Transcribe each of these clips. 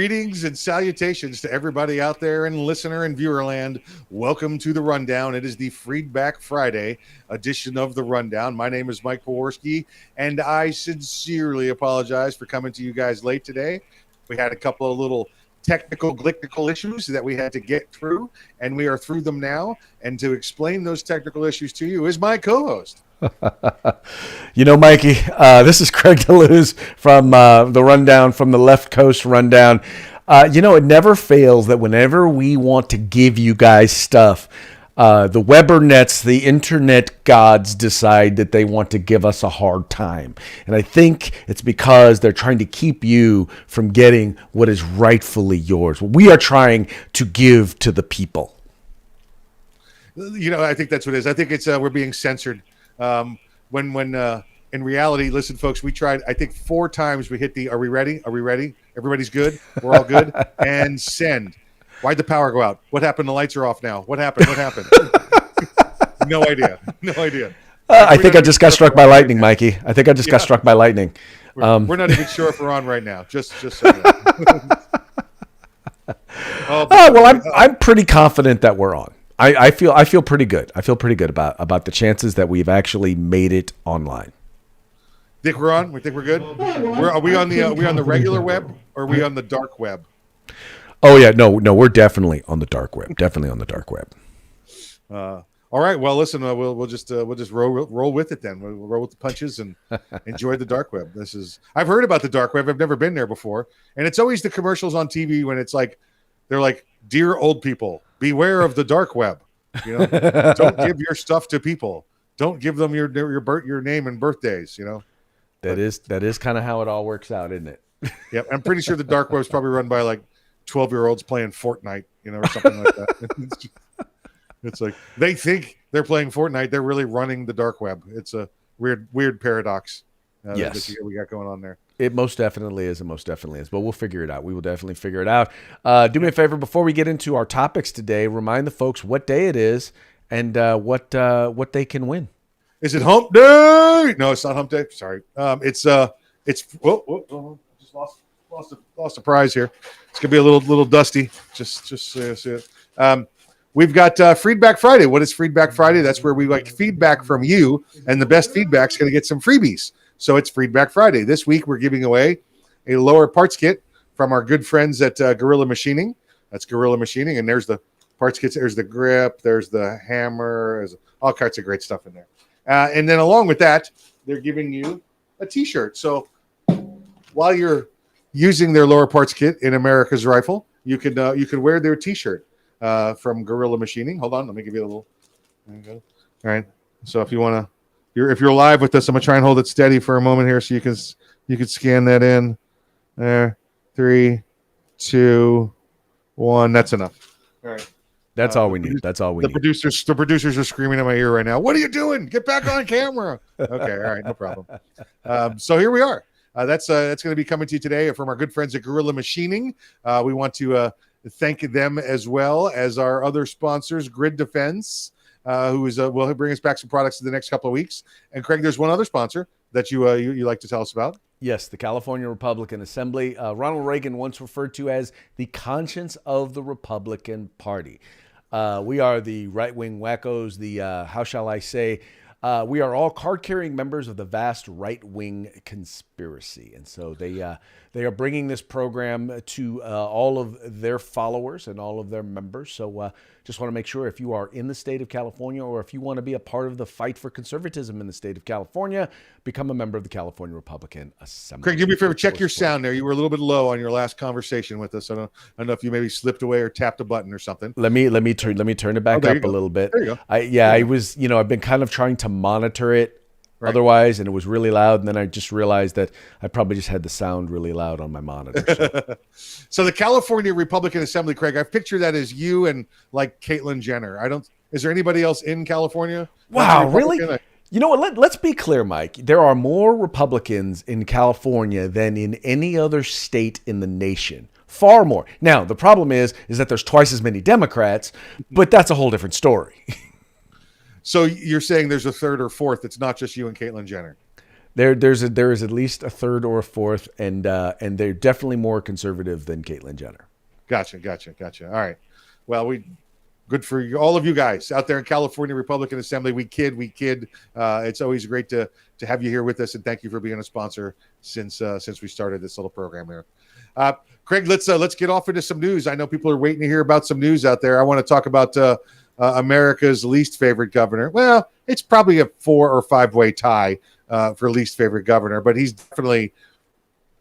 Greetings and salutations to everybody out there in listener and viewer land. Welcome to the Rundown. It is the Freedback Friday edition of the Rundown. My name is Mike Peworski, and I sincerely apologize for coming to you guys late today. We had a couple of little technical issues that we had to get through, and we are through them now. And to explain those technical issues to you is my co-host. You know, Mikey, this is Craig DeLuz from the Rundown, from the Left Coast Rundown. It never fails that whenever we want to give you guys stuff, the Webernets, the internet gods decide that they want to give us a hard time. And I think it's because they're trying to keep you from getting what is rightfully yours. We are trying to give to the people. You know, I think that's what it is. I think it's we're being censored. When in reality, listen, folks, we tried, I think 4 times we hit the, are we ready? Are we ready? Everybody's good. We're all good. And send. Why'd the power go out? What happened? The lights are off now. What happened? No idea. I think I just got struck by lightning, Mikey. I think I just got struck by lightning. We're not even sure if we're on right now. Just so you know. I'm pretty confident that we're on. I feel pretty good. I feel pretty good about the chances that we've actually made it online. Think we're on? We think we're good? Are we on the regular web, or are we on the dark web? Oh yeah, no, we're definitely on the dark web. Definitely on the dark web. All right. Well, listen, we'll just roll with it then. We'll roll with the punches and enjoy the dark web. I've heard about the dark web. I've never been there before, and it's always the commercials on TV when it's like they're like, "Dear old people, beware of the dark web. You know, don't give your stuff to people. Don't give them your name and birthdays. You know." That is kind of how it all works out, isn't it? Yeah, I'm pretty sure the dark web is probably run by like 12-year-olds playing Fortnite, you know, or something like that. It's like they think they're playing Fortnite, they're really running the dark web. It's a weird paradox that we got going on there. It most definitely is. But we'll figure it out. We will definitely figure it out. Do me a favor before we get into our topics today. Remind the folks what day it is and what they can win. Is it Hump Day? No, it's not Hump Day. Sorry. It's just lost a prize here. It's gonna be a little dusty. Just see it. We've got Freedback Friday. What is Freedback Friday? That's where we like feedback from you, and the best feedback's going to get some freebies. So it's Freedback Friday. This week we're giving away a lower parts kit from our good friends at Gorilla Machining. That's Gorilla Machining, and there's the parts kits. There's the grip. There's the hammer. There's all kinds of great stuff in there. And then along with that, they're giving you a T-shirt. So while you're using their lower parts kit in America's Rifle, you can wear their T-shirt from Gorilla Machining. Hold on, let me give you a little. There you go. All right. So if you want to, if you're live with us, I'm gonna try and hold it steady for a moment here, so you can scan that in. There, 3, 2, 1. That's enough. All right. That's all we need. That's all we need. The producers are screaming in my ear right now. What are you doing? Get back on camera. Okay. All right. No problem. So here we are. That's going to be coming to you today from our good friends at Gorilla Machining. We want to thank them as well as our other sponsors, Grid Defense, who will bring us back some products in the next couple of weeks. And Craig, there's one other sponsor that you like to tell us about. Yes, the California Republican Assembly. Ronald Reagan once referred to as the conscience of the Republican Party. We are the right-wing wackos, how shall I say, we are all card-carrying members of the vast right-wing conspiracy. And so they are bringing this program to all of their followers and all of their members. So just want to make sure if you are in the state of California, or if you want to be a part of the fight for conservatism in the state of California, become a member of the California Republican Assembly. Craig, do me a favor, check your sound there. You were a little bit low on your last conversation with us. I don't know if you maybe slipped away or tapped a button or something. Let me turn it back up a little bit. There you go. I was, I've been kind of trying to monitor it otherwise, and it was really loud, and then I just realized that I probably just had the sound really loud on my monitor. So the California Republican Assembly, Craig, I picture that as you and like Caitlyn Jenner. Is there anybody else in California? Wow, really? You know what? Let's be clear, Mike. There are more Republicans in California than in any other state in the nation. Far more. Now, the problem is that there's twice as many Democrats, but that's a whole different story. So you're saying there's a third or fourth. It's not just you and Caitlyn Jenner. There is at least a third or a fourth, and they're definitely more conservative than Caitlyn Jenner. Gotcha. All right. Well, good for all of you guys out there in California Republican Assembly. We kid. It's always great to have you here with us, and thank you for being a sponsor since we started this little program here. Craig, let's get off into some news. I know people are waiting to hear about some news out there. I want to talk about America's least favorite governor. Well, it's probably a 4 or 5 way tie for least favorite governor, but he's definitely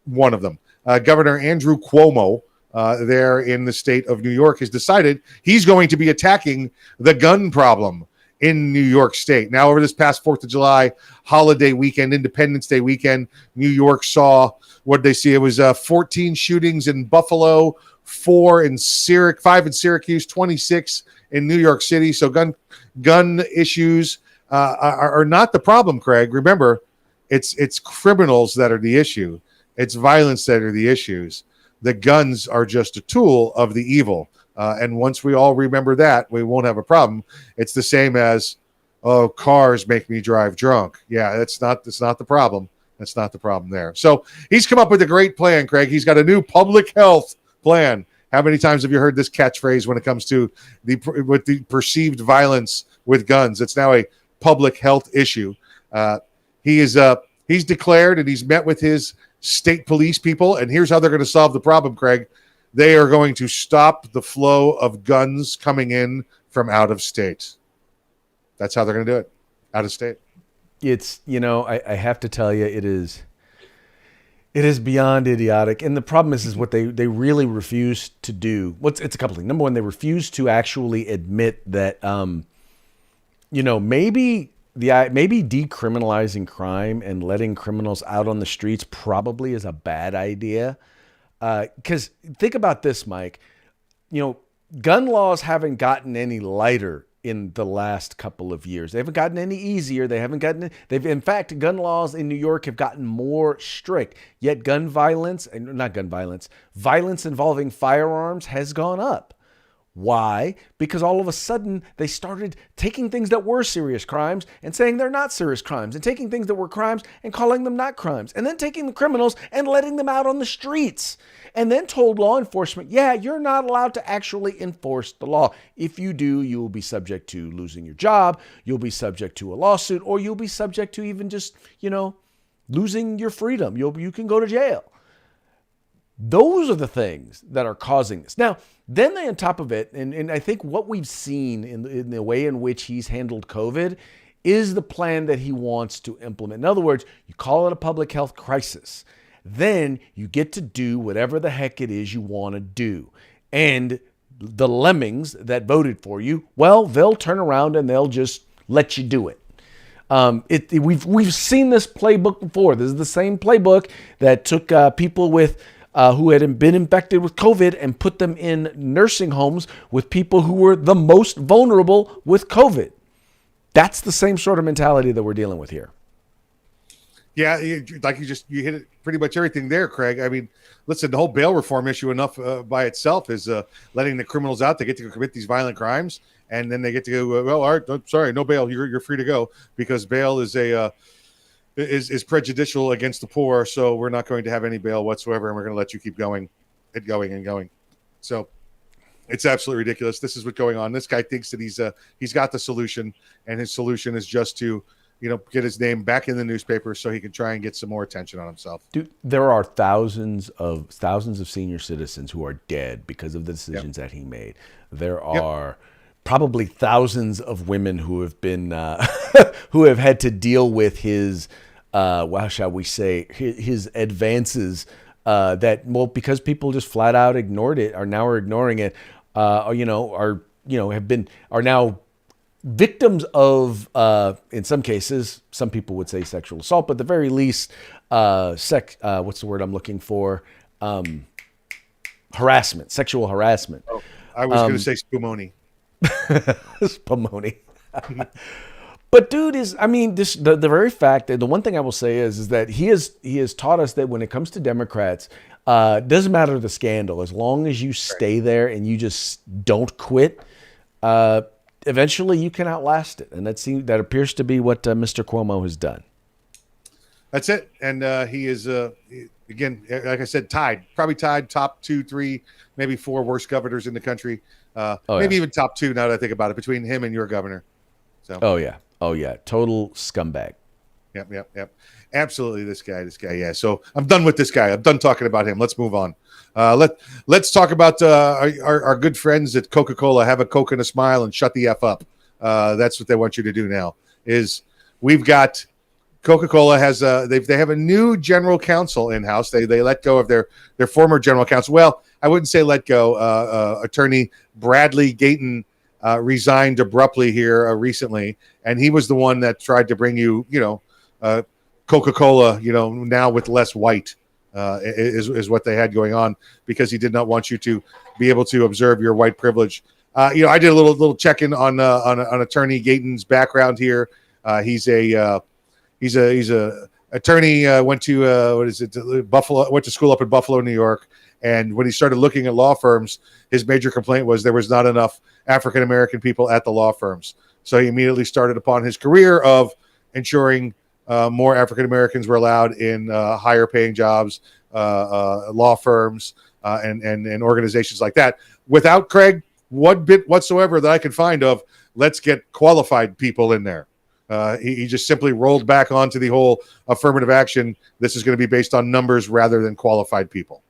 one of them. Governor Andrew Cuomo, there in the state of New York, has decided he's going to be attacking the gun problem in New York State. Now, over this past 4th of July holiday weekend, Independence Day weekend, New York saw, what did they see? It was 14 shootings in Buffalo, 5 in Syracuse, 26 in New York City. So gun issues are not the problem, Craig. Remember, it's criminals that are the issue. It's violence that are the issues. The guns are just a tool of the evil. And once we all remember that, we won't have a problem. It's the same as, oh, cars make me drive drunk. Yeah, that's not the problem. That's not the problem there. So he's come up with a great plan, Craig. He's got a new public health plan. How many times have you heard this catchphrase when it comes to the perceived violence with guns? It's now a public health issue. He's declared, and he's met with his state police people, and here's how they're going to solve the problem, Craig. They are going to stop the flow of guns coming in from out of state. That's how they're going to do it, out of state. It's, I have to tell you, it is beyond idiotic. And the problem is what they really refuse to do. It's a couple things. Number one, they refuse to actually admit that, maybe decriminalizing crime and letting criminals out on the streets probably is a bad idea. Because think about this, Mike. Gun laws haven't gotten any lighter in the last couple of years. They haven't gotten any easier. In fact, gun laws in New York have gotten more strict. Yet violence involving firearms has gone up. Why? Because all of a sudden they started taking things that were serious crimes and saying they're not serious crimes, and taking things that were crimes and calling them not crimes, and then taking the criminals and letting them out on the streets, and then told law enforcement, yeah, you're not allowed to actually enforce the law. If you do, you will be subject to losing your job, you'll be subject to a lawsuit, or you'll be subject to even just, losing your freedom. You can go to jail. Those are the things that are causing this. Now, then they, on top of it, and I think what we've seen in the way in which he's handled COVID is the plan that he wants to implement. In other words, you call it a public health crisis. Then you get to do whatever the heck it is you want to do. And the lemmings that voted for you, well, they'll turn around and they'll just let you do it. We've seen this playbook before. This is the same playbook that took people with who had been infected with COVID and put them in nursing homes with people who were the most vulnerable with COVID. That's the same sort of mentality that we're dealing with here. Yeah, you hit it pretty much everything there, Craig. I mean, listen, the whole bail reform issue enough by itself is letting the criminals out. They get to commit these violent crimes, and then they get to go, well, all right, sorry, no bail. You're free to go, because bail is is prejudicial against the poor, so we're not going to have any bail whatsoever, and we're going to let you keep going and going. So it's absolutely ridiculous. This is what's going on. This guy thinks that he's got the solution, and his solution is just to get his name back in the newspaper so he can try and get some more attention on himself. Dude, there are thousands of senior citizens who are dead because of the decisions that he made. There are probably thousands of women who have been who have had to deal with his how shall we say, his advances because people just flat out ignored it, are ignoring it, are now victims of, in some cases, some people would say sexual assault, but at the very least, what's the word I'm looking for? Harassment, sexual harassment. Oh, I was going to say spumoni. Spumoni. But dude the very fact that the one thing I will say is that he has taught us that when it comes to Democrats, doesn't matter the scandal, as long as you stay there and you just don't quit, eventually you can outlast it. And that appears to be what Mr. Cuomo has done. That's it. And he is, again, like I said, probably tied top 2, 3, maybe 4 worst governors in the country. Maybe even top 2 now that I think about it, between him and your governor. So. Oh yeah, total scumbag. Yep. Absolutely, this guy. Yeah. So I'm done with this guy. I'm done talking about him. Let's move on. Let's talk about our good friends at Coca-Cola. Have a Coke and a smile and shut the F up. That's what they want you to do now. Is we've got Coca-Cola has they have a new general counsel in house. They let go of their former general counsel. Well, I wouldn't say let go. Attorney Bradley Gayton resigned abruptly here recently, and he was the one that tried to bring you Coca-Cola, now with less white is what they had going on, because he did not want you to be able to observe your white privilege. I did a little check-in on Attorney Gayton's background here. He's a attorney. Went to Buffalo. Went to school up in Buffalo, New York. And when he started looking at law firms, his major complaint was there was not enough African American people at the law firms. So he immediately started upon his career of ensuring more African Americans were allowed in higher paying jobs, law firms, and organizations like that. Without, Craig, one bit whatsoever that I could find of let's get qualified people in there. He just simply rolled back onto the whole affirmative action. This is going to be based on numbers rather than qualified people.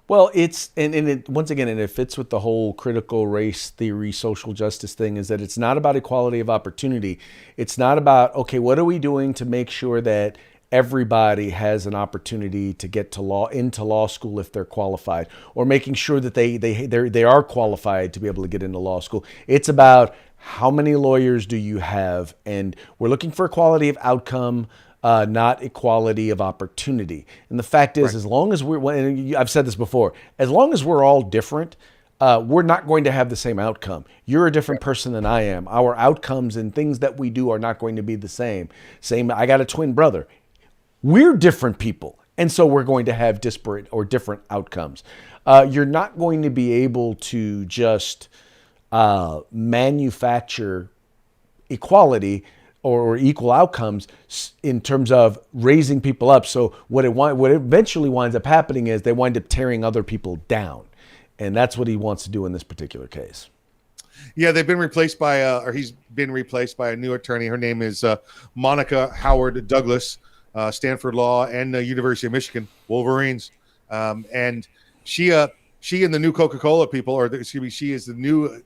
Well, once again, it fits with the whole critical race theory, social justice thing, is that it's not about equality of opportunity. It's not about, okay, what are we doing to make sure that everybody has an opportunity to get into law school if they're qualified, or making sure that they are qualified to be able to get into law school. It's about how many lawyers do you have, and we're looking for equality of outcome, not equality of opportunity. And the fact is, as long as I've said this before, as long as we're all different, we're not going to have the same outcome. You're a different person than I am. Our outcomes and things that we do are not going to be the same. I got a twin brother. We're different people. And so we're going to have disparate or different outcomes. You're not going to be able to just manufacture equality or equal outcomes in terms of raising people up. So what eventually winds up happening is they wind up tearing other people down. And that's what he wants to do in this particular case. Yeah, they've been replaced by, he's been replaced by a new attorney. Her name is Monica Howard Douglas, Stanford Law and the University of Michigan, Wolverines. And she and the new Coca-Cola people, she is the new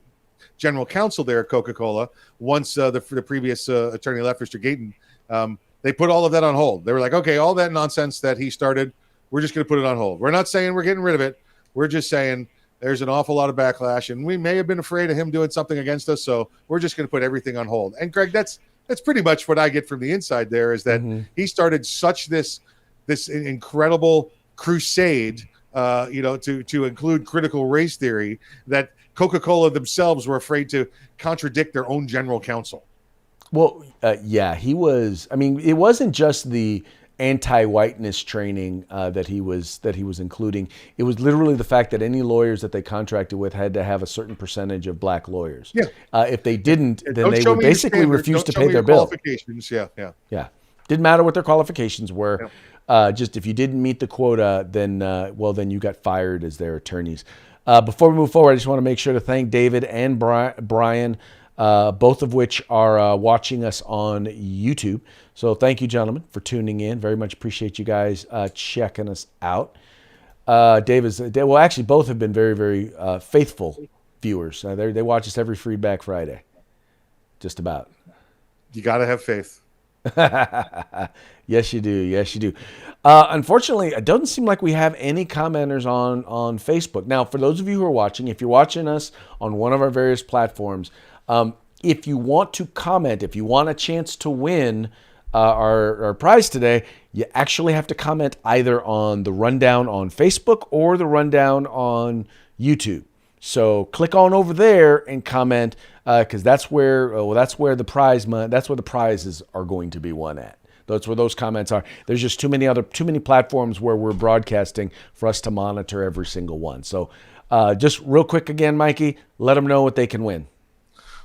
general counsel there at Coca-Cola. Once the previous attorney left, Mr. Gayton, they put all of that on hold. They were like, okay, all that nonsense that he started, we're just going to put it on hold. We're not saying we're getting rid of it. We're just saying there's an awful lot of backlash, and we may have been afraid of him doing something against us, so we're just going to put everything on hold. And Greg, that's pretty much what I get from the inside there, is that he started such this incredible crusade, to include critical race theory, that Coca-Cola themselves were afraid to contradict their own general counsel. Well, he was. I mean, it wasn't just the anti-whiteness training that he was including. It was literally the fact that any lawyers that they contracted with had to have a certain percentage of black lawyers. Yeah. If they didn't, then they would basically refuse to pay their bill. Yeah. Didn't matter what their qualifications were. Yeah. Just if you didn't meet the quota, then you got fired as their attorneys. Before we move forward, I just want to make sure to thank David and Brian, both of which are watching us on YouTube. So thank you, gentlemen, for tuning in. Very much appreciate you guys checking us out. Actually, both have been very, very faithful viewers. They watch us every Freedback Friday, just about. You got to have faith. Yes, you do. Yes, you do. Unfortunately, it doesn't seem like we have any commenters on Facebook. Now, for those of you who are watching, if you're watching us on one of our various platforms, if you want to comment, if you want a chance to win our prize today, you actually have to comment either on the Rundown on Facebook or the Rundown on YouTube. So click on over there and comment, because that's where the prizes are going to be won at. That's where those comments are. There's just too many platforms where we're broadcasting for us to monitor every single one. So just real quick again, Mikey, let them know what they can win.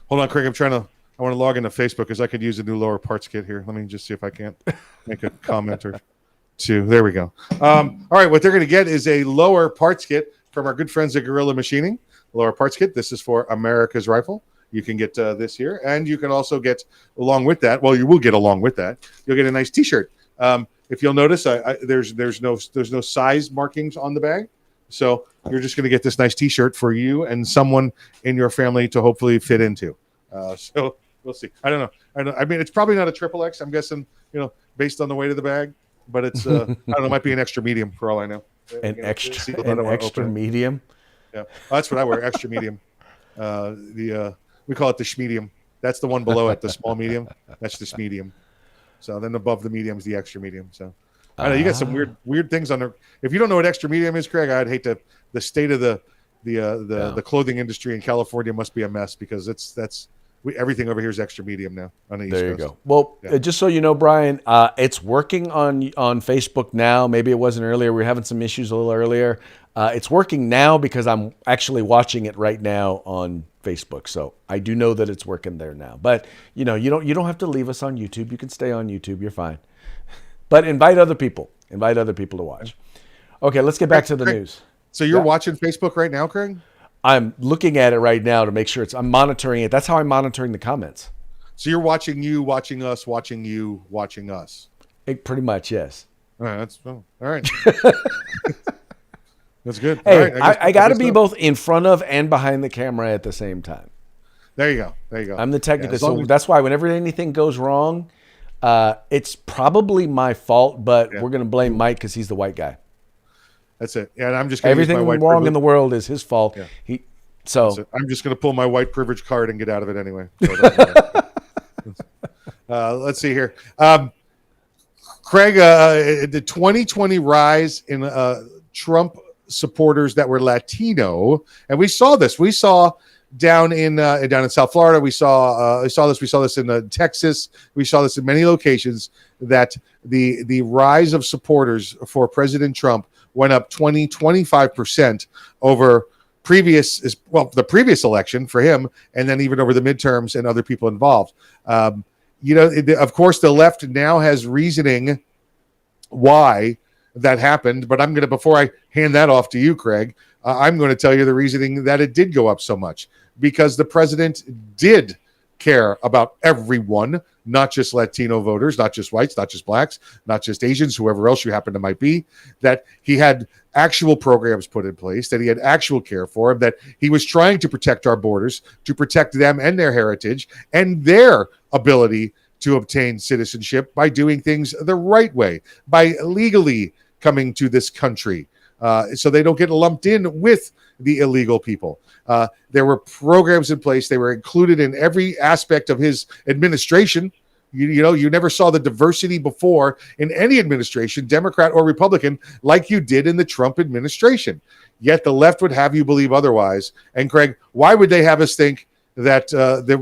Hold on, Craig. I'm trying I want to log into Facebook because I could use a new lower parts kit here. Let me just see if I can't make a comment or two. There we go. All right, what they're going to get is a lower parts kit from our good friends at Gorilla Machining. Lower parts kit. This is for America's Rifle. You can get this here, and you can also get along with that. Well, you will get along with that. You'll get a nice T-shirt. If you'll notice, there's no size markings on the bag, so you're just going to get this nice T-shirt for you and someone in your family to hopefully fit into. So we'll see. I don't know. I mean, it's probably not a triple X. I'm guessing, based on the weight of the bag, but it's I don't know. It might be an extra medium for all I know. An extra medium. Yeah, that's what I wear. Extra medium. We call it the schmedium. That's the one below it, the small medium. That's the schmedium. So then above the medium is the extra medium. So I know you got some weird things on there. If you don't know what extra medium is, Craig, I'd hate to. The state of the clothing industry in California must be a mess because everything over here is extra medium now on the East Coast. There you go. Well, just so you know, Brian, it's working on Facebook now. Maybe it wasn't earlier. We were having some issues a little earlier. It's working now because I'm actually watching it right now on Facebook. So I do know that it's working there now. But you don't have to leave us on YouTube. You can stay on YouTube. You're fine. But invite other people. Invite other people to watch. Okay, let's get back to the news. So you're watching Facebook right now, Craig? I'm looking at it right now to make sure I'm monitoring it. That's how I'm monitoring the comments. So you're watching you, watching us, watching you, watching us. Pretty much, yes. All right, all right. That's good. Hey, right, I got to be both in front of and behind the camera at the same time. There you go. I'm the technical, so that's why whenever anything goes wrong, it's probably my fault, but we're going to blame Mike because he's the white guy. That's it. Yeah, and I'm just everything wrong in the world is his fault. Yeah. So I'm just going to pull my white privilege card and get out of it anyway. So let's see here, Craig. The 2020 rise in Trump supporters that were Latino, and we saw this. We saw down in South Florida. We saw this. We saw this in Texas. We saw this in many locations. That the rise of supporters for President Trump went up 25% over the previous election for him, and then even over the midterms and other people involved. Of course, the left now has reasoning why that happened, but before I hand that off to you, Craig, I'm going to tell you the reasoning that it did go up so much, because the president did care about everyone, not just Latino voters, not just whites, not just blacks, not just Asians, whoever else you happen to might be, that he had actual programs put in place, that he had actual care for them, that he was trying to protect our borders, to protect them and their heritage and their ability to obtain citizenship by doing things the right way, by legally coming to this country, so they don't get lumped in with the illegal people. There were programs in place. They were included in every aspect of his administration. You never saw the diversity before in any administration, Democrat or Republican, like you did in the Trump administration. Yet the left would have you believe otherwise. And Craig, why would they have us think that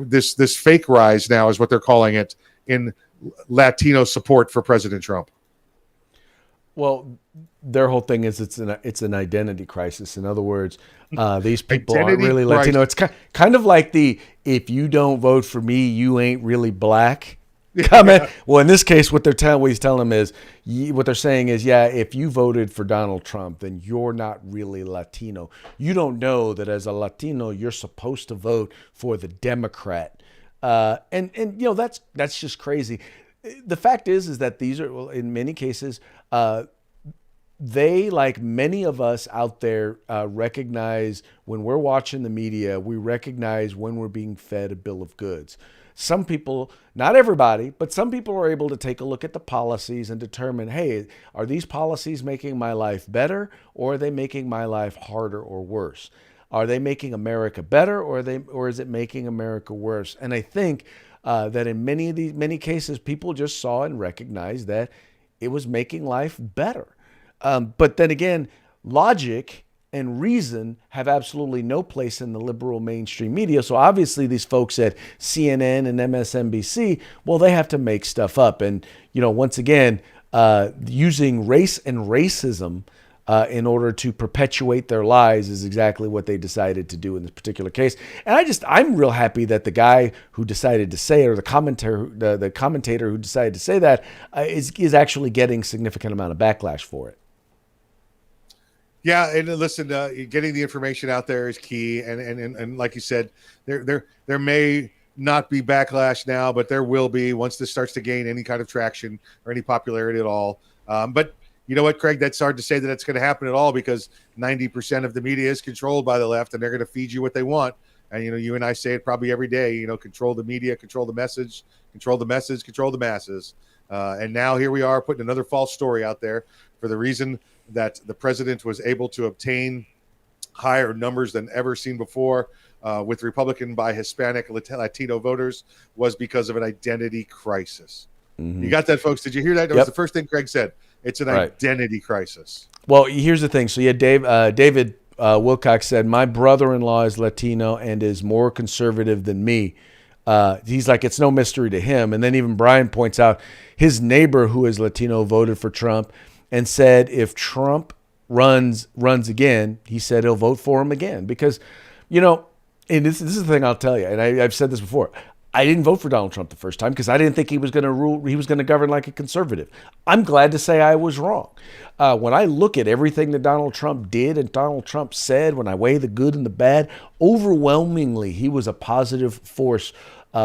this fake rise now is what they're calling it in Latino support for President Trump? Well, their whole thing is it's an identity crisis. In other words, these people aren't really Latino. It's kind of like if you don't vote for me, you ain't really black comment. Yeah. Well, in this case, what he's telling them is, what they're saying is, if you voted for Donald Trump, then you're not really Latino. You don't know that as a Latino, you're supposed to vote for the Democrat. And that's just crazy. The fact is that these are, in many cases, they, like many of us out there, recognize when we're watching the media, we recognize when we're being fed a bill of goods. Some people, not everybody, but some people are able to take a look at the policies and determine, hey, are these policies making my life better, or are they making my life harder or worse? Are they making America better, or is it making America worse? And I think that in many cases, people just saw and recognized that it was making life better. But then again, logic and reason have absolutely no place in the liberal mainstream media. So obviously these folks at CNN and MSNBC, well, they have to make stuff up. And, once again, using race and racism in order to perpetuate their lies is exactly what they decided to do in this particular case. And I'm real happy that the guy who decided to say it, or the commentator who decided to say that, is actually getting significant amount of backlash for it. Yeah, and listen, getting the information out there is key, and like you said, there may not be backlash now, but there will be once this starts to gain any kind of traction or any popularity at all. But you know what, Craig? That's hard to say that it's going to happen at all, because 90% of the media is controlled by the left, and they're going to feed you what they want. And you and I say it probably every day. Control the media, control the message, control the message, control the masses. And now here we are putting another false story out there for the reason that the president was able to obtain higher numbers than ever seen before with Republican by Hispanic Latino voters was because of an identity crisis. Mm-hmm. You got that, folks? Did you hear that? That was the first thing Craig said. It's an identity crisis. Well, here's the thing. So David Wilcox said, my brother-in-law is Latino and is more conservative than me. He's like, it's no mystery to him. And then even Brian points out his neighbor who is Latino voted for Trump and said if Trump runs again, he said he'll vote for him again. Because, and this is the thing I'll tell you, and I've said this before, I didn't vote for Donald Trump the first time because I didn't think he was going to rule. He was going to govern like a conservative. I'm glad to say I was wrong. When I look at everything that Donald Trump did and Donald Trump said, when I weigh the good and the bad, overwhelmingly he was a positive force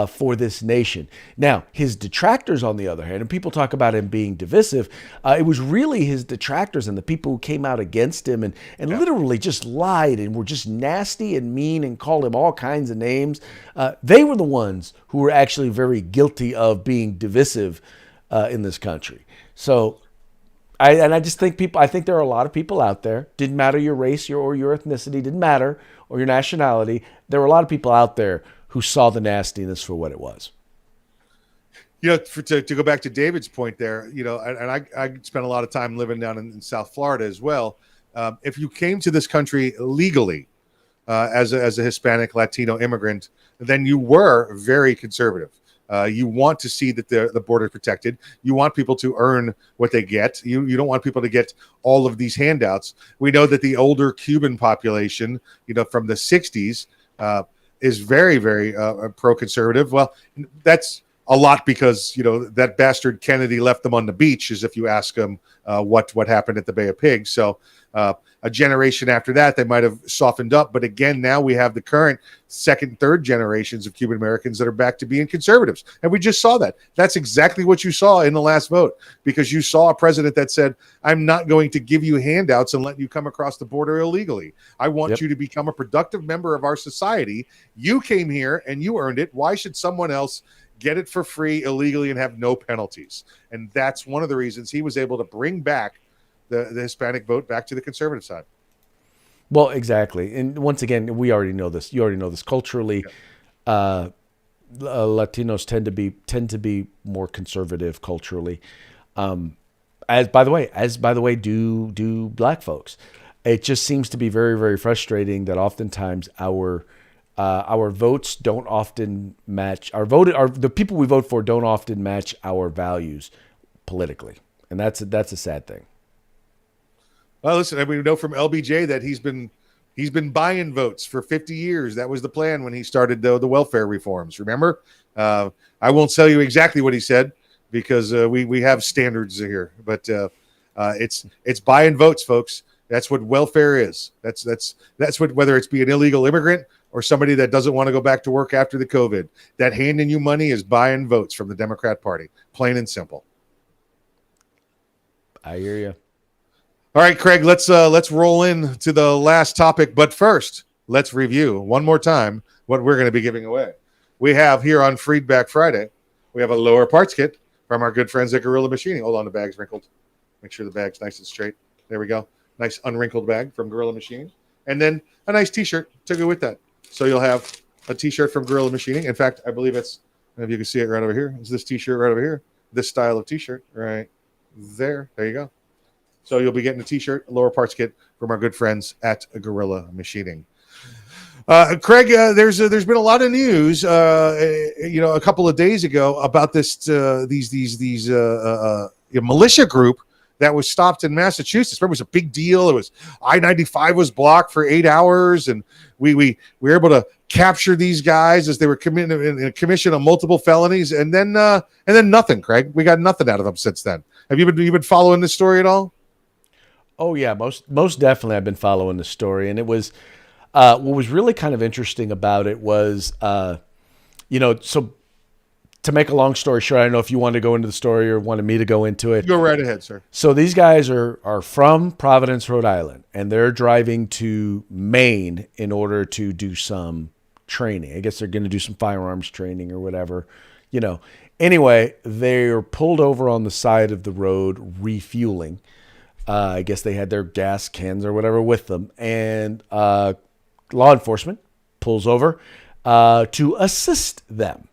for this nation. Now, his detractors, on the other hand, and people talk about him being divisive, it was really his detractors and the people who came out against him and literally just lied and were just nasty and mean and called him all kinds of names. They were the ones who were actually very guilty of being divisive in this country. So I just think I think there are a lot of people out there, didn't matter your race or your ethnicity, didn't matter, or your nationality. There were a lot of people out there who saw the nastiness for what it was. To go back to David's point there, and I spent a lot of time living down in South Florida as well. If you came to this country legally as a Hispanic Latino immigrant, then you were very conservative. You want to see that the border protected. You want people to earn what they get. You don't want people to get all of these handouts. We know that the older Cuban population, from the 60s, is very, very pro-conservative. Well, that's a lot because, that bastard Kennedy left them on the beach, as if you ask them what happened at the Bay of Pigs. So a generation after that, they might have softened up. But again, now we have the current second, third generations of Cuban Americans that are back to being conservatives. And we just saw that. That's exactly what you saw in the last vote, because you saw a president that said, I'm not going to give you handouts and let you come across the border illegally. I want you to become a productive member of our society. You came here and you earned it. Why should someone else get it for free illegally and have no penalties? And that's one of the reasons he was able to bring back the Hispanic vote back to the conservative side. Well, exactly. And once again, we already know this. You already know this. Culturally, Latinos tend to be more conservative culturally. As by the way, do Black folks. It just seems to be very, very frustrating that oftentimes our votes don't often match the people we vote for don't often match our values politically, and that's a sad thing. Well, listen, we know from LBJ that he's been buying votes for 50 years. That was the plan when he started the welfare reforms. Remember, I won't tell you exactly what he said because we have standards here, but it's buying votes, folks. That's what welfare is. That's what, whether it's be an illegal immigrant or somebody that doesn't want to go back to work after the COVID, that handing you money is buying votes from the Democrat Party, plain and simple. I hear you. All right, Craig, let's roll in to the last topic. But first, let's review one more time what we're going to be giving away. We have here on Freedback Friday, we have a lower parts kit from our good friends at Gorilla Machining. Hold on, the bag's wrinkled. Make sure the bag's nice and straight. There we go. Nice unwrinkled bag from Gorilla Machining. And then a nice T-shirt to go with that. So you'll have a T-shirt from Gorilla Machining. In fact, I believe it's, I don't know if you can see it right over here. It's this T-shirt right over here. This style of T-shirt right there. There you go. So you'll be getting a T-shirt, a lower parts kit from our good friends at Gorilla Machining. Craig, there's been a lot of news, a couple of days ago about this these militia group that was stopped in Massachusetts. Remember, it was a big deal. It was I-95 was blocked for 8 hours, and we were able to capture these guys as they were commission on multiple felonies, and then nothing, Craig. We got nothing out of them since then. Have you been following this story at all? Oh yeah, most definitely. I've been following the story, and it was what was really kind of interesting about it was, so to make a long story short, I don't know if you want to go into the story or wanted me to go into it. Go right ahead, sir. So these guys are from Providence, Rhode Island, and they're driving to Maine in order to do some training. I guess they're going to do some firearms training or whatever, Anyway, they're pulled over on the side of the road refueling. I guess they had their gas cans or whatever with them, and law enforcement pulls over to assist them.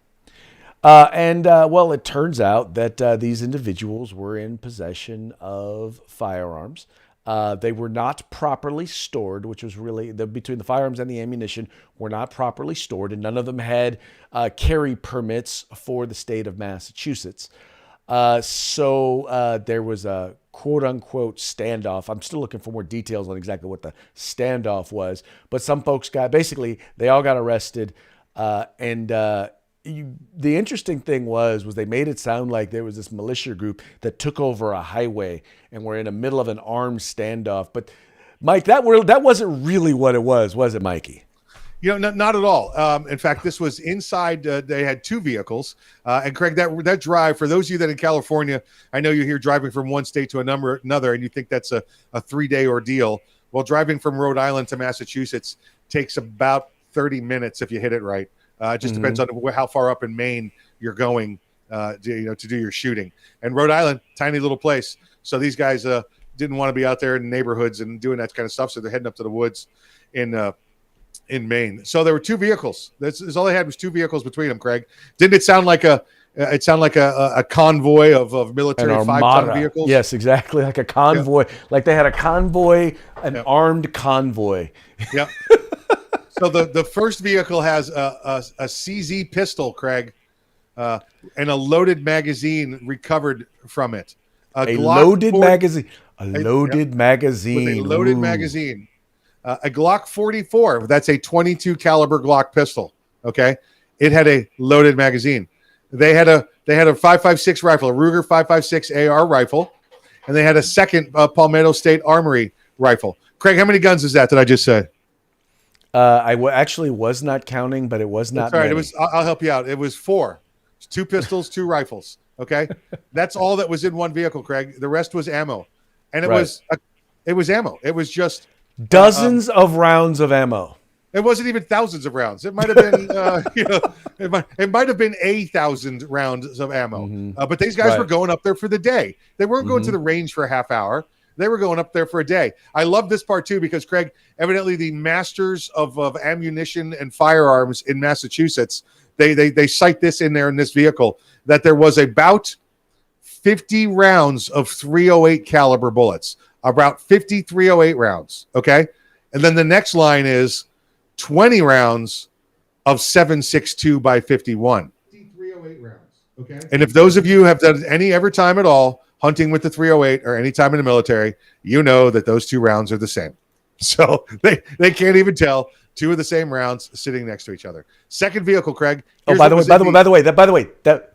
Well, it turns out that these individuals were in possession of firearms. They were not properly stored, which was really between the firearms and the ammunition were not properly stored, and none of them had carry permits for the state of Massachusetts. So there was a quote unquote standoff. I'm still looking for more details on exactly what the standoff was, but some folks they all got arrested. The interesting thing was they made it sound like there was this militia group that took over a highway and were in the middle of an armed standoff. But Mike, that wasn't really what it was it, Mikey? Not at all. In fact, this was inside. They had two vehicles. And Craig, that drive, for those of you that in California, I know you're here driving from one state to another, and you think that's a 3-day ordeal. Well, driving from Rhode Island to Massachusetts takes about 30 minutes if you hit it right. It just depends on how far up in Maine you're going to do your shooting. And Rhode Island, tiny little place. So these guys didn't want to be out there in neighborhoods and doing that kind of stuff. So they're heading up to the woods in Maine. So there were two vehicles. That's all they had was two vehicles between them, Craig. Didn't it sound like a convoy of military 5-ton vehicles? Yes, exactly. Like a convoy. Yeah. Like they had a convoy, armed convoy. Yep. So the first vehicle has a CZ pistol, Craig, and a loaded magazine recovered from it. A loaded magazine. A loaded magazine. With a loaded magazine. A Glock 44. That's a 22 caliber Glock pistol. Okay, it had a loaded magazine. They had a 5.56 rifle, a Ruger 5.56 AR rifle, and they had a second Palmetto State Armory rifle. Craig, how many guns is that? Did I just say? I actually was not counting, but it was not. That's all right. I'll help you out. It was 4. It's 2 pistols, 2 rifles. Okay, that's all that was in one vehicle, Craig. The rest was ammo, and it was ammo. It was just dozens of rounds of ammo. It wasn't even thousands of rounds. It might have been, it might have been 1,000 rounds of ammo. But these guys were going up there for the day. They weren't going to the range for a half hour. They were going up there for a day. I love this part too because Craig, evidently the masters of ammunition and firearms in Massachusetts, they cite this in there in this vehicle that there was about 50 rounds of 308 caliber bullets, about 50 308 rounds. Okay, and then the next line is 20 rounds of 7.62 by 51. 308 rounds. Okay. And if those of you have done ever time at all hunting with the 308 or any time in the military, you know that those 2 rounds are the same. So they can't even tell 2 of the same rounds sitting next to each other. Second vehicle, Craig. By the way,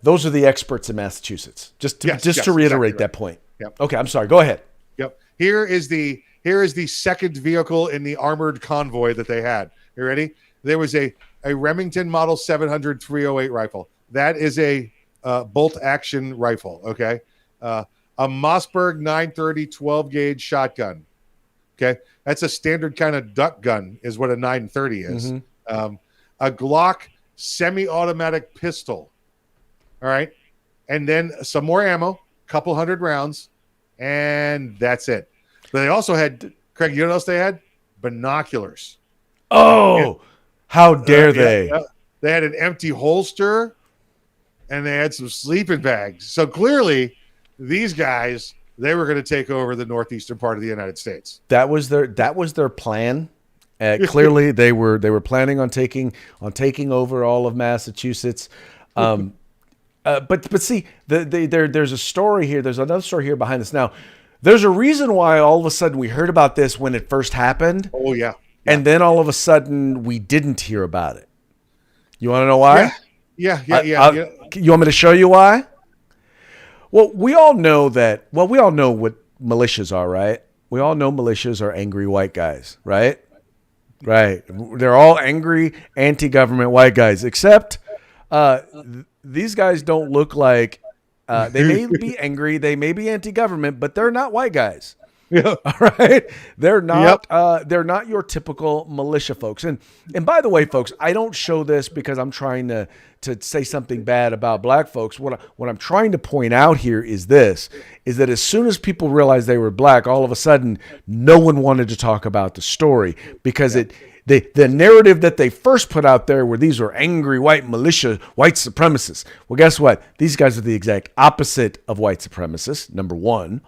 those are the experts in Massachusetts. Just to reiterate that point. Yep. Okay, I'm sorry. Go ahead. Yep. Here is the second vehicle in the armored convoy that they had. You ready? There was a Remington Model 700 308 rifle. That is a bolt action rifle. Okay. A Mossberg 930 12 gauge shotgun. Okay. That's a standard kind of duck gun is what a 930 is. A Glock semi-automatic pistol. All right. And then some more ammo, couple hundred rounds, and that's it. But they also had, Craig, you know what else they had? Binoculars. Oh, how dare they? They had an empty holster, and they had some sleeping bags. So clearly, these guys, they were going to take over the northeastern part of the United States. That was their plan. Clearly, they were planning on taking over all of Massachusetts. But see, there's a story here. There's another story here behind this. Now, There's a reason why all of a sudden we heard about this when it first happened, Oh yeah. and then all of a sudden we didn't hear about it. You want to know why? Yeah. You want me to show you why? Well, we all know what militias are, right? We all know militias are angry white guys, right? Right. They're all angry, anti-government white guys, except these guys don't look like they may be angry, they may be anti-government, but they're not white guys. Yeah. All right. They're not they're not your typical militia folks. And by the way, folks, I don't show this because I'm trying to say something bad about black folks. What I'm trying to point out here is that as soon as people realized they were black, all of a sudden no one wanted to talk about the story because the narrative that they first put out there were these were angry white militia, white supremacists. Well, guess what? These guys are the exact opposite of white supremacists, number one.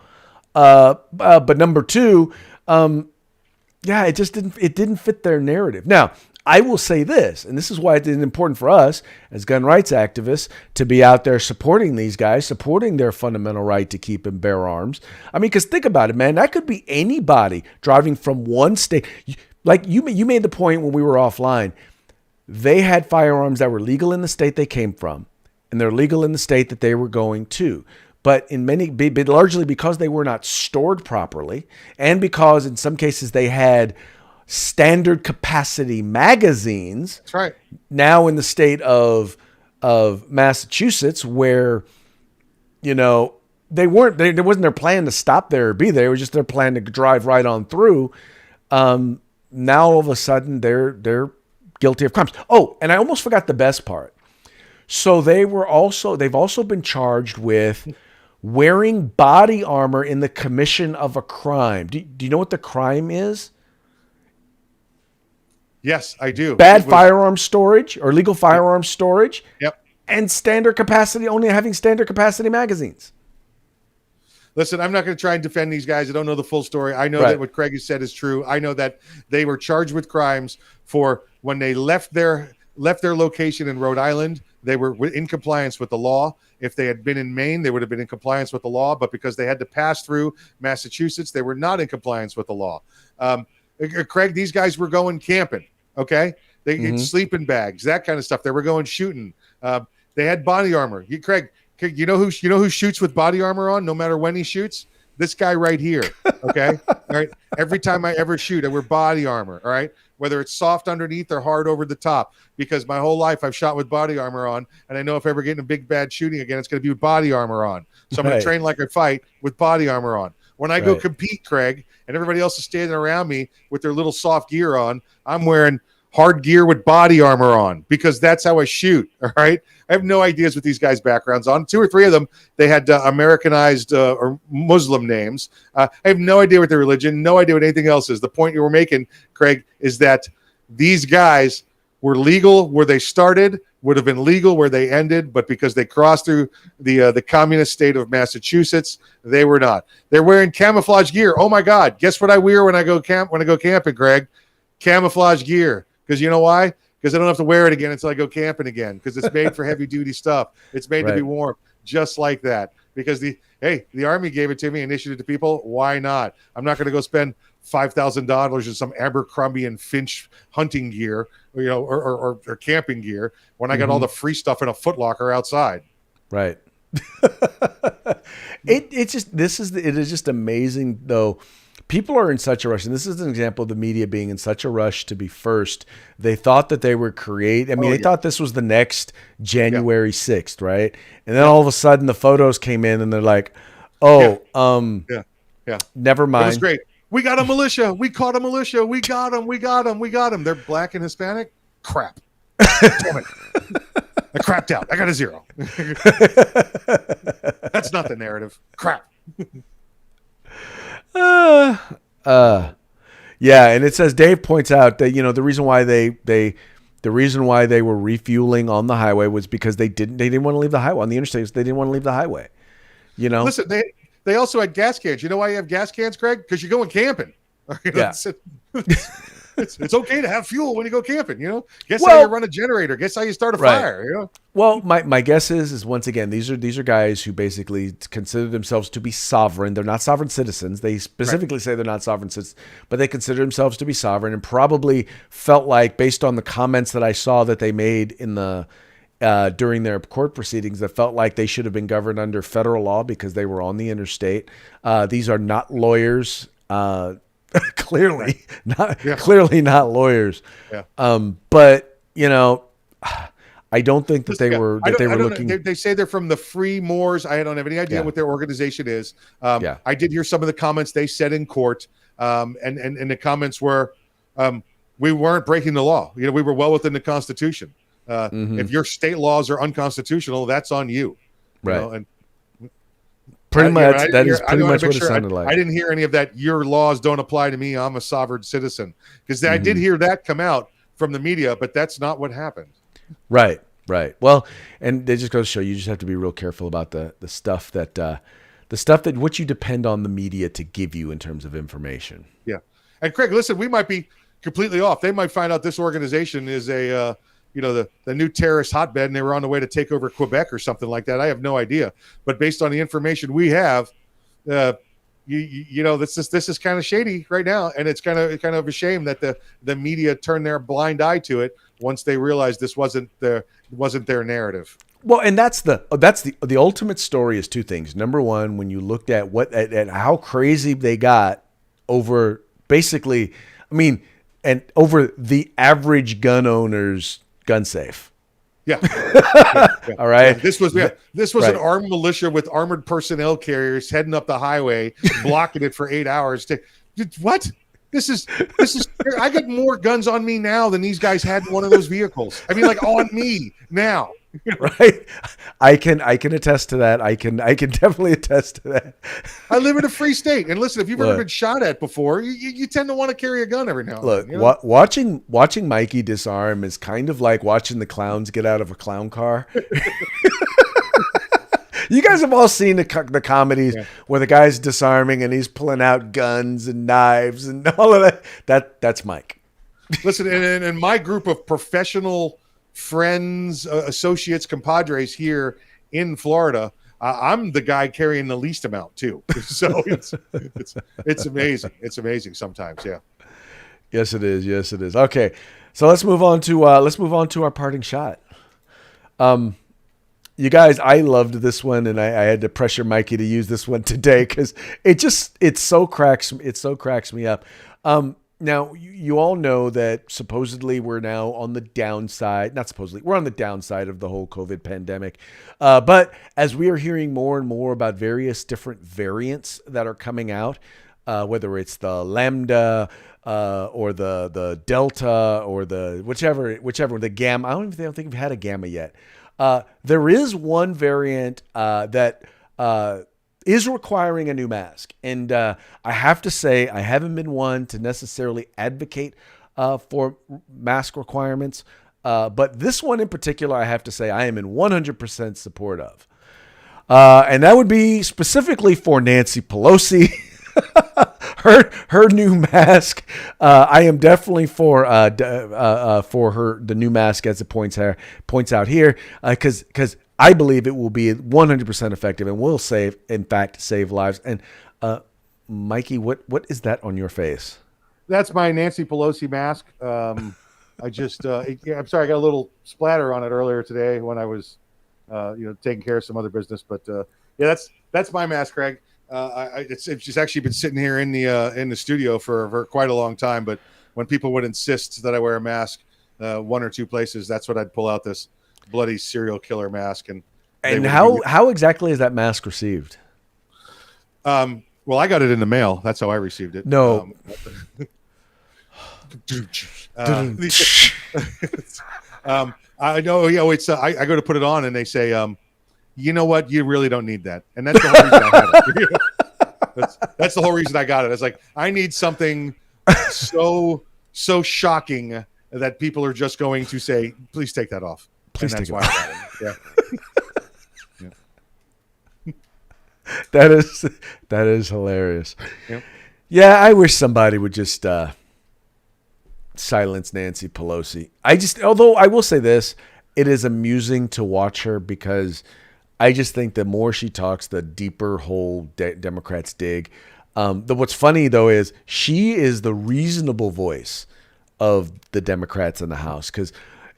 But number two, it just didn't fit their narrative. Now, I will say this, and this is why it's important for us as gun rights activists to be out there supporting these guys, supporting their fundamental right to keep and bear arms. I mean, because think about it, man, that could be anybody driving from one state. Like you made the point when we were offline, they had firearms that were legal in the state they came from, and they're legal in the state that they were going to. But largely because they were not stored properly, and because in some cases they had standard capacity magazines. That's right. Now in the state of Massachusetts, where they weren't, there wasn't their plan to stop there or be there. It was just their plan to drive right on through. Now all of a sudden they're guilty of crimes. Oh, and I almost forgot the best part. So they've also been charged with wearing body armor in the commission of a crime. Do you know what the crime is? Yes, I do. Bad firearm storage or illegal firearm storage. Yep. And only having standard capacity magazines. Listen, I'm not going to try and defend these guys. I don't know the full story. I know that what Craig has said is true. I know that they were charged with crimes for when they left their location in Rhode Island. They were in compliance with the law. If they had been in Maine, they would have been in compliance with the law. But because they had to pass through Massachusetts, they were not in compliance with the law. Craig, these guys were going camping. Okay, they had sleeping bags, that kind of stuff. They were going shooting. They had body armor. Craig, you know who shoots with body armor on, no matter when he shoots? This guy right here. Okay, all right. Every time I ever shoot, I wear body armor. All right. Whether it's soft underneath or hard over the top, because my whole life I've shot with body armor on, and I know if I ever get in a big bad shooting again, it's going to be with body armor on. So I'm going to train like I fight with body armor on. When I go compete, Craig, and everybody else is standing around me with their little soft gear on, I'm wearing hard gear with body armor on because that's how I shoot. All right. I have no ideas what these guys' backgrounds on. 2 or 3 of them, they had Americanized or Muslim names. I have no idea what their religion, no idea what anything else is. The point you were making, Craig, is that these guys were legal where they started, would have been legal where they ended, but because they crossed through the communist state of Massachusetts, they were not. They're wearing camouflage gear. Oh my God! Guess what I wear when I go camping, Greg? Camouflage gear. Because you know why? Because I don't have to wear it again until I go camping again. Because it's made for heavy duty stuff. It's made to be warm, just like that. Because the Army gave it to me and issued it to people. Why not? I'm not going to go spend $5,000 on some Abercrombie and Finch hunting gear, or camping gear when I got all the free stuff in a Foot Locker outside. Right. It is just amazing though. People are in such a rush, and this is an example of the media being in such a rush to be first. They thought that they were they thought this was the next January 6th, right? And then all of a sudden the photos came in and they're like, never mind. It was great. We got a militia. We caught a militia. We got them. They're black and Hispanic. Crap. Damn it. I crapped out. I got a 0. That's not the narrative. Crap. And it says Dave points out that the reason why they were refueling on the highway was because they didn't want to leave the highway on the interstates. They didn't want to leave the highway. Listen, they also had gas cans. You know why you have gas cans, Craig? Because you're going camping. It's okay to have fuel when you go camping. Guess how Well, you run a generator. Guess how you start a right. fire. Well, my guess is once again these are guys who basically consider themselves to be sovereign. They're not sovereign citizens. They specifically say they're not sovereign citizens, but they consider themselves to be sovereign, and probably felt like, based on the comments that I saw that they made in the during their court proceedings, that felt like they should have been governed under federal law because they were on the interstate. These are not lawyers. Clearly not lawyers. Yeah. But I don't think that they were looking. They say they're from the Free Moors. I don't have any idea what their organization is. I did hear some of the comments they said in court, and the comments were, we weren't breaking the law. We were well within the Constitution. If your state laws are unconstitutional, that's on you. Right. And pretty much that is pretty much what it sounded like. I didn't hear any of that. Your laws don't apply to me. I'm a sovereign citizen. Because I did hear that come out from the media, but that's not what happened. Right. Well, and they just go to show you just have to be real careful about the stuff that what you depend on the media to give you in terms of information. Yeah. And Craig, listen, we might be completely off. They might find out this organization is the new terrorist hotbed, and they were on the way to take over Quebec or something like that. I have no idea. But based on the information we have, this is kind of shady right now, and it's kind of a shame that the media turned their blind eye to it once they realized this wasn't their narrative. Well, and that's the ultimate story is two things. Number one, when you looked at at how crazy they got over basically, and over the average gun owner's gun safe. Yeah. All right. Yeah. This was an armed militia with armored personnel carriers heading up the highway, blocking it for 8 hours. What? This is. I got more guns on me now than these guys had in one of those vehicles. On me now. Right. I can attest to that. I can definitely attest to that. I live in a free state, and listen, if you've ever been shot at before, you tend to want to carry a gun every now and then. Watching Mikey disarm is kind of like watching the clowns get out of a clown car. You guys have all seen the comedies where the guy's disarming and he's pulling out guns and knives and all of that. That's Mike. Listen, and my group of professional friends, associates, compadres here in Florida, I'm the guy carrying the least amount too. So it's amazing. It's amazing sometimes. Yeah. Yes, it is. Okay, so let's move on to our parting shot. You guys, I loved this one, and I had to pressure Mikey to use this one today because it so cracks me up. Now, you all know that supposedly we're now on the downside. Not supposedly, we're on the downside of the whole COVID pandemic. But as we are hearing more and more about various different variants that are coming out, whether it's the Lambda or the Delta or the whichever the Gamma. I don't think we've had a Gamma yet. There is one variant that is requiring a new mask. And I have to say, I haven't been one to necessarily advocate for mask requirements. But this one in particular, I have to say, I am in 100% support of. And that would be specifically for Nancy Pelosi. Her new mask. I am definitely for the new mask, as it points out here, because I believe it will be 100% effective and will save lives. And Mikey, what is that on your face? That's my Nancy Pelosi mask. I'm sorry, I got a little splatter on it earlier today when I was, taking care of some other business. But that's my mask, Craig. It's just actually been sitting here in the studio for quite a long time. But when people would insist that I wear a mask, one or two places, that's what I'd pull out this bloody serial killer mask. And how exactly is that mask received? Well, I got it in the mail. That's how I received it. No. I know. It's I go to put it on, and they say, you know what? You really don't need that. And that's the whole reason I had it. That's the whole reason I got it. It's like, I need something so shocking that people are just going to say, please take that off. Please take it off. I got it. Yeah. That is hilarious. Yep. Yeah, I wish somebody would just silence Nancy Pelosi. Although I will say this, it is amusing to watch her because I just think the more she talks, the deeper hole Democrats dig. What's funny though is she is the reasonable voice of the Democrats in the House, because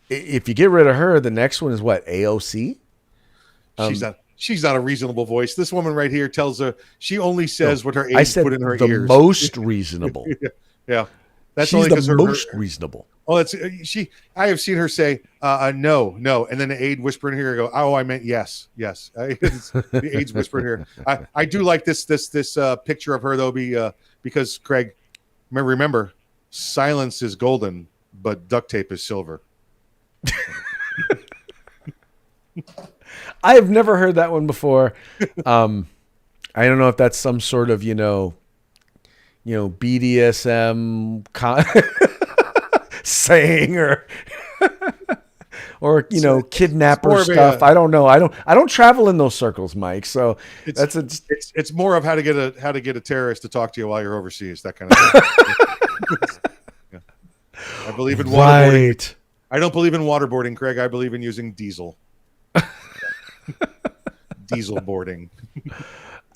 if you get rid of her, the next one is what, AOC? She's not a reasonable voice. This woman right here tells her she only says what her aides put in her the ears. Most reasonable. Yeah, that's She's only the most reasonable. Oh, that's she. I have seen her say no, and then the aide whisper in here, go, "Oh, I meant yes." The aides whisper in here. I do like this picture of her though, because Craig, remember, silence is golden, but duct tape is silver. I have never heard that one before. I don't know if that's some sort of BDSM saying or kidnapper stuff. I don't know. I don't travel in those circles, Mike. So it's more of how to get a terrorist to talk to you while you're overseas. That kind of thing. Yeah. I believe in waterboarding. Right. I don't believe in waterboarding, Craig. I believe in using diesel. Diesel boarding.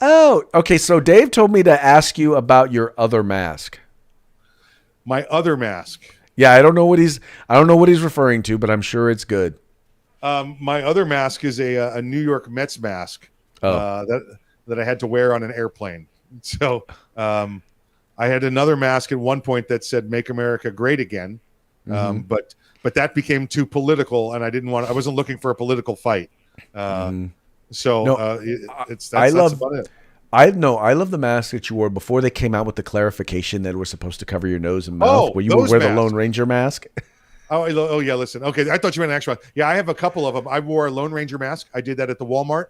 Oh, okay. So Dave told me to ask you about your other mask. My other mask. Yeah, I don't know what he's referring to, but I'm sure it's good. My other mask is a New York Mets mask that I had to wear on an airplane. So I had another mask at one point that said "Make America Great Again," but that became too political, and I wasn't looking for a political fight. So that's about it. I love the mask that you wore before they came out with the clarification that it was supposed to cover your nose and mouth. Where you would wear the Lone Ranger mask. Oh yeah. Listen. Okay, I thought you meant an actual. Yeah, I have a couple of them. I wore a Lone Ranger mask. I did that at the Walmart.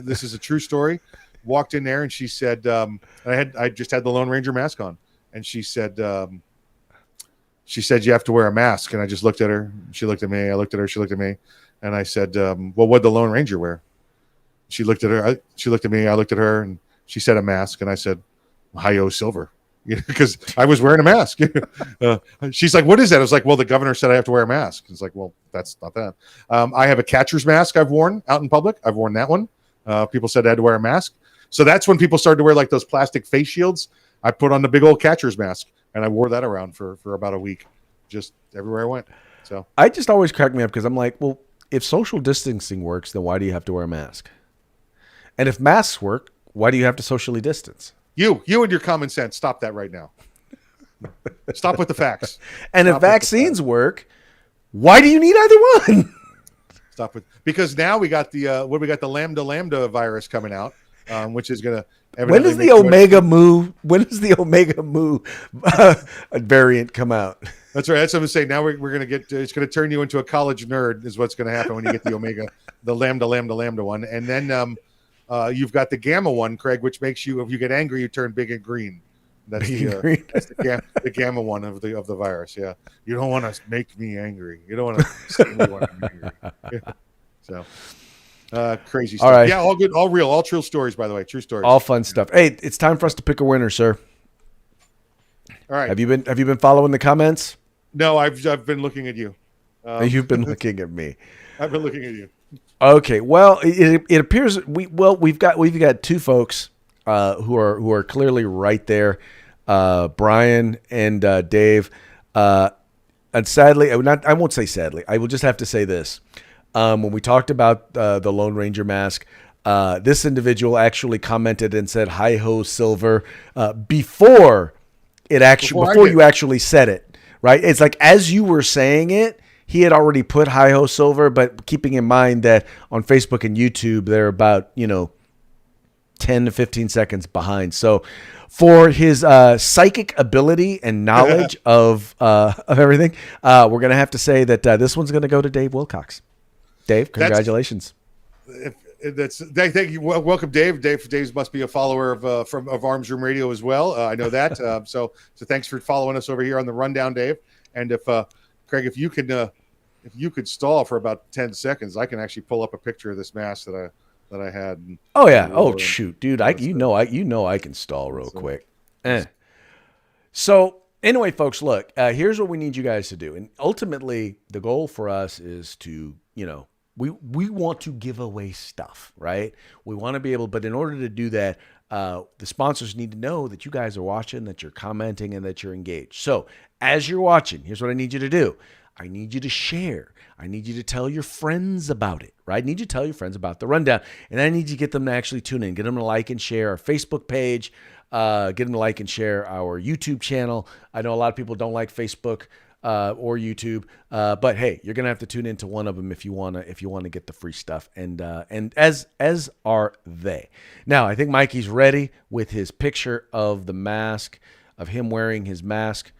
This is a true story. Walked in there and she said, I just had the Lone Ranger mask on, and she said you have to wear a mask. And I just looked at her. She looked at me. I looked at her. She looked at me. And I said, well, what'd the Lone Ranger wear? She looked at her. She looked at me. I looked at her, and she said a mask. And I said, Hi-Yo Silver, because I was wearing a mask. She's like, what is that? I was like, well, the governor said I have to wear a mask. It's like, well, that's not that. I have a catcher's mask I've worn out in public. I've worn that one. People said I had to wear a mask. So that's when people started to wear like those plastic face shields. I put on the big old catcher's mask, and I wore that around for about a week, just everywhere I went. So I just always crack me up because I'm like, well, if social distancing works, then why do you have to wear a mask? And if masks work, why do you have to socially distance? You and your common sense, stop that right now. Stop with the facts. And if vaccines work, why do you need either one? Because now we got the the lambda virus coming out, which is going to. When does the Omega Mu variant come out? That's right. That's what I'm saying. Now we're going to get. It's going to turn you into a college nerd. Is what's going to happen when you get the lambda one, and then you've got the gamma one, Craig, which makes you, if you get angry, you turn big and green. That's the gamma one of the virus. Yeah, you don't want to make me angry. You don't want to see me when I'm angry. Yeah. So crazy stuff. All right. Yeah, all good, all real, all true stories. By the way, true stories. All fun stuff. Hey, it's time for us to pick a winner, sir. All right. Have you been following the comments? No, I've been looking at you. You've been looking at me. I've been looking at you. Okay. Well, it appears we've got two folks who are clearly right there, Brian and Dave. And sadly, I won't say sadly. I will just have to say this. When we talked about the Lone Ranger mask, this individual actually commented and said "Hi ho Silver" before you actually said it. Right? It's like as you were saying it, he had already put "Hi ho Silver," but keeping in mind that on Facebook and YouTube they're about 10 to 15 seconds behind. So for his psychic ability and knowledge of everything, we're gonna have to say that this one's gonna go to Dave Wilcox. Dave, congratulations. Thank you. Welcome, Dave. Dave must be a follower of Arms Room Radio as well. I know that. So thanks for following us over here on the Rundown, Dave. And if Craig, if you could stall for about 10 seconds, I can actually pull up a picture of this mask that I had. Oh yeah. Oh shoot, dude. I can stall real quick. So Anyway, folks, look, here's what we need you guys to do. And ultimately, the goal for us is to, we want to give away stuff, right? We want to be able, but in order to do that, the sponsors need to know that you guys are watching, that you're commenting, and that you're engaged. So as you're watching, here's what I need you to do. I need you to share. I need you to tell your friends about it, right? I need you to tell your friends about the rundown. And I need you to get them to actually tune in, get them to like and share our Facebook page, get them to like and share our YouTube channel. I know a lot of people don't like Facebook or YouTube, but hey, you're gonna have to tune into one of them if you wanna get the free stuff, and as are they. Now, I think Mikey's ready with his picture of the mask, of him wearing his mask.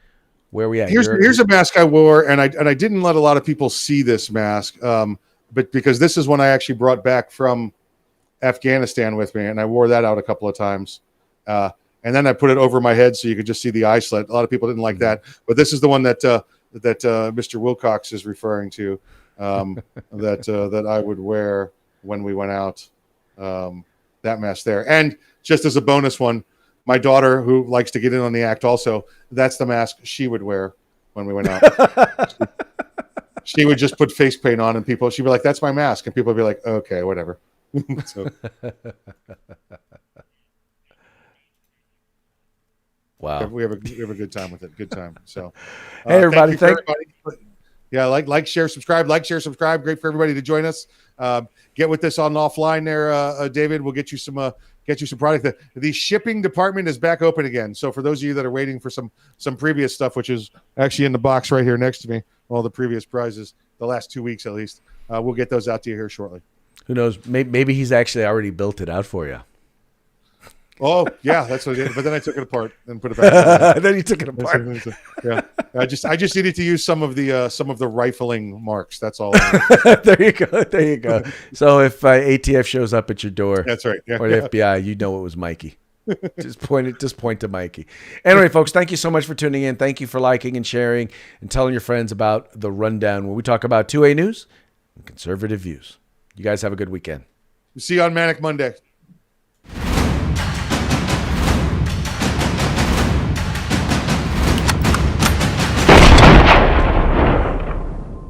Where are we at? Here's a mask I wore, and I didn't let a lot of people see this mask, but because this is one I actually brought back from Afghanistan with me, and I wore that out a couple of times. And then I put it over my head so you could just see the eye slit. A lot of people didn't like that, but this is the one that Mr. Wilcox is referring to, that I would wear when we went out. That mask there, and just as a bonus one, my daughter, who likes to get in on the act, also, that's the mask she would wear when we went out. She would just put face paint on, and she'd be like, "That's my mask," and people would be like, "Okay, whatever." So. Wow, we have a good time with it. Good time. So, hey everybody, thank everybody. Yeah, like, share, subscribe. Great for everybody to join us. Get with us on offline there, David. We'll get you some product. The shipping department is back open again. So for those of you that are waiting for some previous stuff, which is actually in the box right here next to me, all the previous prizes, the last 2 weeks at least, we'll get those out to you here shortly. Who knows? Maybe he's actually already built it out for you. Oh yeah, that's what I did. But then I took it apart and put it back. Then you took it apart. Yeah, I just needed to use some of the rifling marks. That's all. There you go. So if ATF shows up at your door, that's right. Yeah, or the FBI, you know it was Mikey. Just point to Mikey. Anyway, folks, thank you so much for tuning in. Thank you for liking and sharing and telling your friends about the rundown, where we talk about 2A news and conservative views. You guys have a good weekend. See you on Manic Monday.